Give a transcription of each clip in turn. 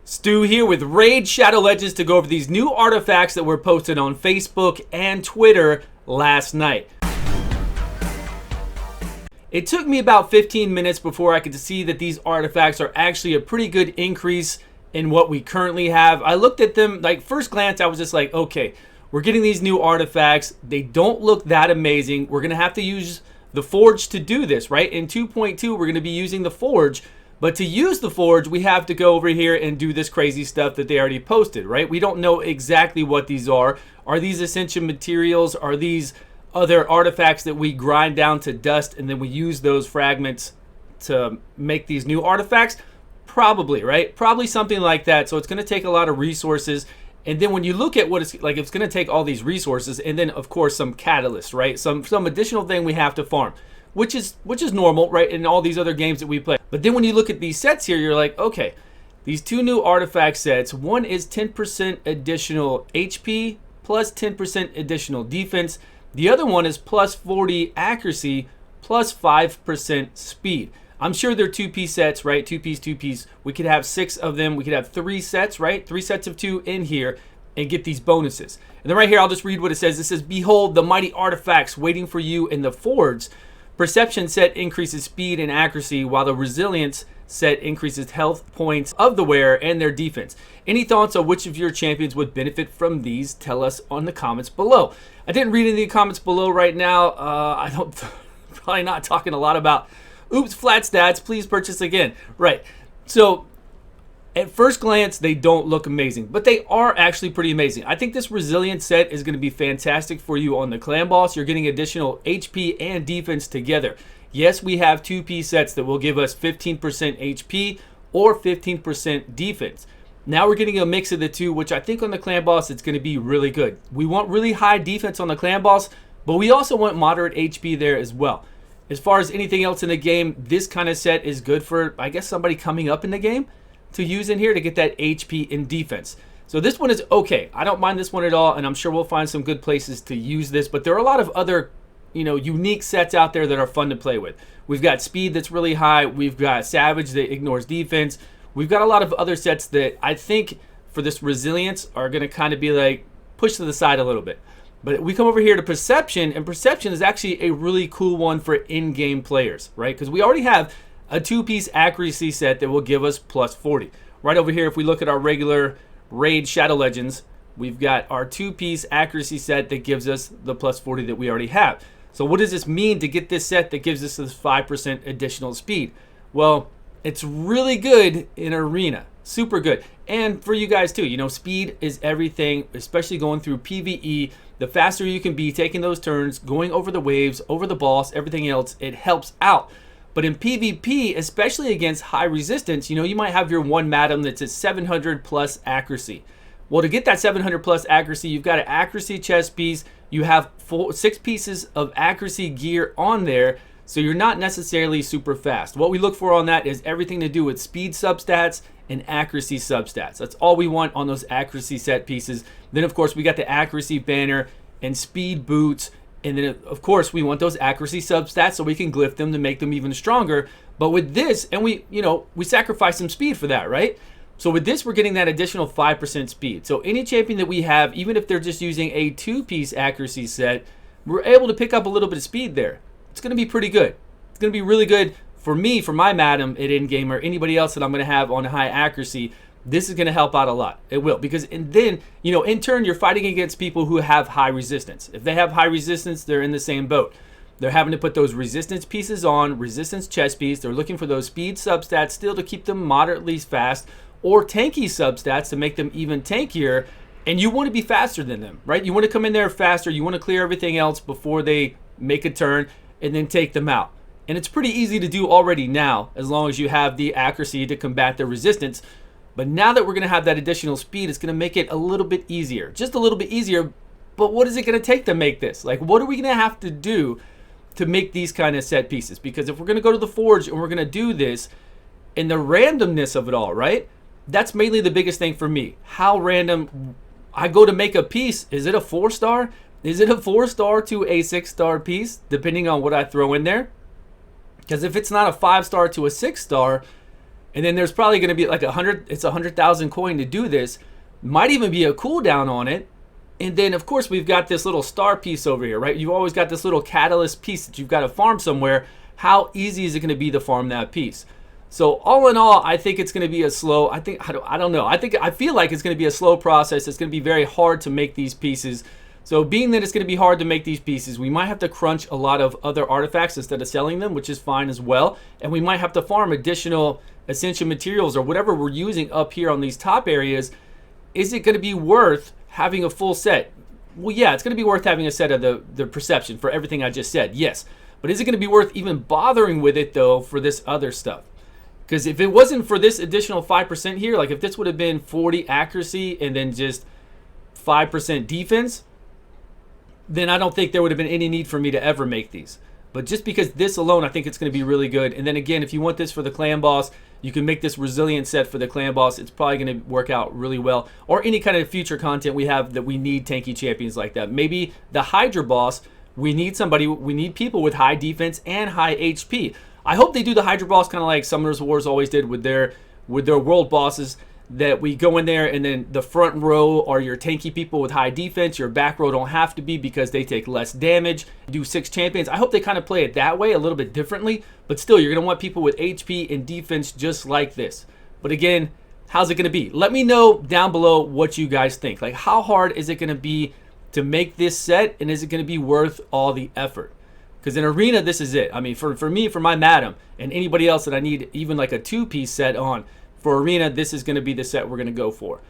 Stu here with Raid Shadow Legends to go over these new artifacts that were posted on Facebook and Twitter last night. It took me about 15 minutes before I could see that these artifacts are actually a pretty good increase in what we currently have. I looked at them, like first glance, I was just like, okay, we're getting these new artifacts. They don't look that amazing. We're going to have to use the Forge to do this, right? In 2.2, we're going to be using the Forge. But to use the Forge, we have to go over here and do this crazy stuff that they already posted, right? We don't know exactly what these are. Are these essential materials? Are these other artifacts that we grind down to dust and then we use those fragments to make these new artifacts? Probably, right? Probably something like that. So it's going to take a lot of resources. And then when you look at what it's like, it's going to take all these resources and then, of course, some catalyst, right? Some additional thing we have to farm. Which is normal, right, in all these other games that we play. But then when you look at these sets here, you're like, okay, these two new artifact sets, one is 10% additional HP plus 10% additional defense. The other one is plus 40 accuracy plus 5% speed. I'm sure they're two-piece sets, right? Two-piece. We could have 6 of them. We could have 3 sets, right? 3 sets of 2 in here and get these bonuses. And then right here, I'll just read what it says. It says, behold the mighty artifacts waiting for you in the Forge. Perception set increases speed and accuracy, while the resilience set increases health points of the wearer and their defense. Any thoughts on which of your champions would benefit from these? Tell us on the comments below. I didn't read any of the comments below right now. I don't, probably not talking a lot about, oops, flat stats, please purchase again. Right, so at first glance, they don't look amazing, but they are actually pretty amazing. I think this Resilience set is going to be fantastic for you on the Clan Boss. You're getting additional HP and defense together. Yes, we have 2-piece sets that will give us 15% HP or 15% defense. Now we're getting a mix of the two, which I think on the Clan Boss, it's going to be really good. We want really high defense on the Clan Boss, but we also want moderate HP there as well. As far as anything else in the game, this kind of set is good for, I guess, somebody coming up in the game to use in here to get that HP in defense. So this one is okay. I don't mind this one at all, and I'm sure we'll find some good places to use this, but there are a lot of other, unique sets out there that are fun to play with. We've got speed that's really high. We've got Savage that ignores defense. We've got a lot of other sets that I think for this Resilience are going to kind of be like pushed to the side a little bit. But we come over here to Perception, and Perception is actually a really cool one for in-game players, right? Because we already have a 2-piece accuracy set that will give us plus 40. Right over here, if we look at our regular Raid Shadow Legends, we've got our 2-piece accuracy set that gives us the plus 40 that we already have. So what does this mean to get this set that gives us this 5% additional speed? Well, it's really good in Arena. Super good. And for you guys too, speed is everything, especially going through PvE. The faster you can be taking those turns, going over the waves, over the boss, everything else, it helps out. But in PvP, especially against high resistance, you might have your one Madam that's at 700 plus accuracy. Well, to get that 700 plus accuracy, you've got an accuracy chest piece. You have 6 pieces of accuracy gear on there, so you're not necessarily super fast. What we look for on that is everything to do with speed substats and accuracy substats. That's all we want on those accuracy set pieces. Then, of course, we got the accuracy banner and speed boots. And then, of course, we want those accuracy substats so we can glyph them to make them even stronger. But with this, and we sacrifice some speed for that, right? So with this, we're getting that additional 5% speed. So any champion that we have, even if they're just using a 2-piece accuracy set, we're able to pick up a little bit of speed there. It's going to be pretty good. It's going to be really good for me, for my Madam at in-game, or anybody else that I'm going to have on high accuracy. This is going to help out a lot. It will, because and then, in turn, you're fighting against people who have high resistance. If they have high resistance, they're in the same boat. They're having to put those resistance pieces on, resistance chest piece. They're looking for those speed substats still to keep them moderately fast, or tanky substats to make them even tankier. And you want to be faster than them, right? You want to come in there faster. You want to clear everything else before they make a turn and then take them out. And it's pretty easy to do already now, as long as you have the accuracy to combat their resistance. But now that we're going to have that additional speed, it's going to make it a little bit easier. Just a little bit easier. But what is it going to take to make this? Like, what are we going to have to do to make these kind of set pieces? Because if we're going to go to the Forge and we're going to do this, and the randomness of it all, right? That's mainly the biggest thing for me. How random I go to make a piece. Is it a 4-star? Is it a 4-star to a 6-star piece? Depending on what I throw in there. Because if it's not a 5-star to a 6-star, And then there's probably going to be like 100,000 coin to do this. Might even be a cooldown on it. And then, of course, we've got this little star piece over here, right? You've always got this little catalyst piece that you've got to farm somewhere. How easy is it going to be to farm that piece? So all in all, I think it's going to be a slow, I don't know. I feel like it's going to be a slow process. It's going to be very hard to make these pieces. So being that it's going to be hard to make these pieces, we might have to crunch a lot of other artifacts instead of selling them, which is fine as well. And we might have to farm additional essential materials or whatever we're using up here on these top areas. Is it going to be worth having a full set? Well, yeah, it's going to be worth having a set of the perception for everything I just said, yes. But is it going to be worth even bothering with it, though, for this other stuff? Because if it wasn't for this additional 5% here, like if this would have been 40 accuracy and then just 5% defense, then I don't think there would have been any need for me to ever make these. But just because this alone, I think it's going to be really good. And then again, if you want this for the clan boss, you can make this resilient set for the clan boss. It's probably going to work out really well. Or any kind of future content we have that we need tanky champions like that. Maybe the Hydra boss, we need people with high defense and high HP. I hope they do the Hydra boss kind of like Summoners Wars always did with their world bosses, that we go in there and then the front row are your tanky people with high defense. Your back row don't have to be because they take less damage. Do 6 champions. I hope they kind of play it that way a little bit differently, but still you're going to want people with HP and defense just like this. But again, how's it going to be? Let me know down below what you guys think. Like, how hard is it going to be to make this set, and is it going to be worth all the effort? Because in Arena, this is it. I mean, for me, for my madam, and anybody else that I need even like a 2-piece set on, for Arena, this is going to be the set we're going to go for.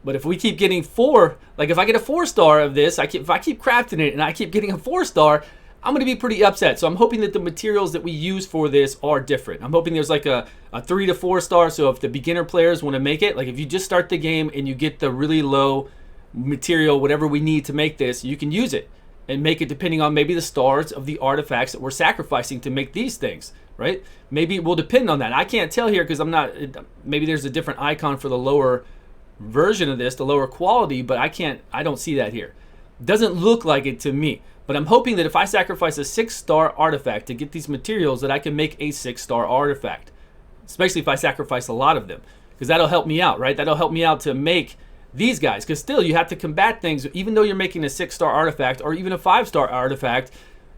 But if we keep getting 4, like if I get a 4-star of this, if I keep crafting it and I keep getting a 4-star, I'm going to be pretty upset. So I'm hoping that the materials that we use for this are different. I'm hoping there's like a 3 to 4-star. So if the beginner players want to make it, like if you just start the game and you get the really low material, whatever we need to make this, you can use it and make it depending on maybe the stars of the artifacts that we're sacrificing to make these things. Right? Maybe it will depend on that. I can't tell here because I'm not, maybe there's a different icon for the lower version of this, the lower quality, but I don't see that here. Doesn't look like it to me. But I'm hoping that if I sacrifice a 6-star artifact to get these materials, that I can make a 6-star artifact. Especially if I sacrifice a lot of them. Because that'll help me out, right? That'll help me out to make these guys. Because still, you have to combat things. Even though you're making a 6-star artifact or even a 5-star artifact,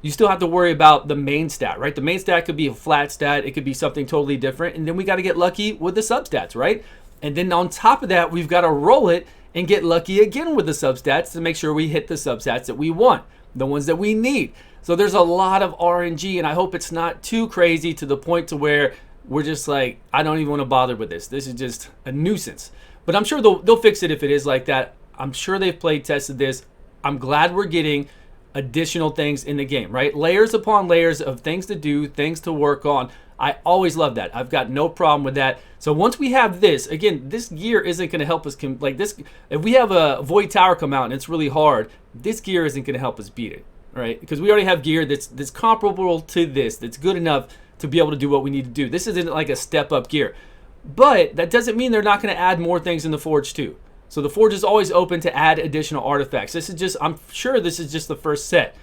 you still have to worry about the main stat, right? The main stat could be a flat stat. It could be something totally different. And then we got to get lucky with the substats, right? And then on top of that, we've got to roll it and get lucky again with the substats to make sure we hit the substats that we want, the ones that we need. So there's a lot of RNG, and I hope it's not too crazy to the point to where we're just like, I don't even want to bother with this. This is just a nuisance. But I'm sure they'll fix it if it is like that. I'm sure they've play tested this. I'm glad we're getting additional things in the game, right? Layers upon layers of things to do, things to work on. I always love that. I've got no problem with that. So once we have this, again, this gear isn't going to help us, like this, if we have a Void Tower come out and it's really hard, this gear isn't going to help us beat it, right? Because we already have gear that's comparable to this, that's good enough to be able to do what we need to do. This isn't like a step up gear. But that doesn't mean they're not going to add more things in the Forge too. So the Forge is always open to add additional artifacts. This is just, I'm sure this is just the first set.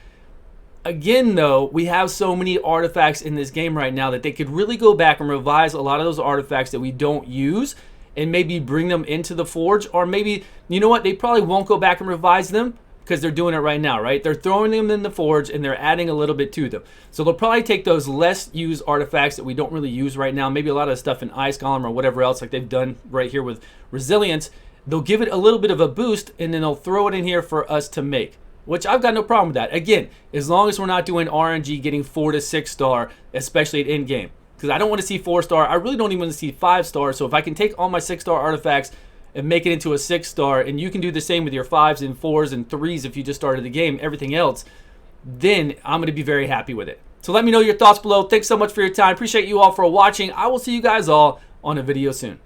Again, though, we have so many artifacts in this game right now that they could really go back and revise a lot of those artifacts that we don't use and maybe bring them into the Forge. Or maybe, you know what, they probably won't go back and revise them because they're doing it right now, right? They're throwing them in the Forge and they're adding a little bit to them. So they'll probably take those less used artifacts that we don't really use right now, maybe a lot of stuff in Ice Golem or whatever else like they've done right here with Resilience. They'll give it a little bit of a boost and then they'll throw it in here for us to make, which I've got no problem with that. Again, as long as we're not doing RNG getting 4 to 6-star, especially at end game. Because I don't want to see 4-star. I really don't even want to see 5-star. So if I can take all my 6-star artifacts and make it into a 6-star, and you can do the same with your 5s and 4s and 3s if you just started the game, everything else, then I'm going to be very happy with it. So let me know your thoughts below. Thanks so much for your time. Appreciate you all for watching. I will see you guys all on a video soon.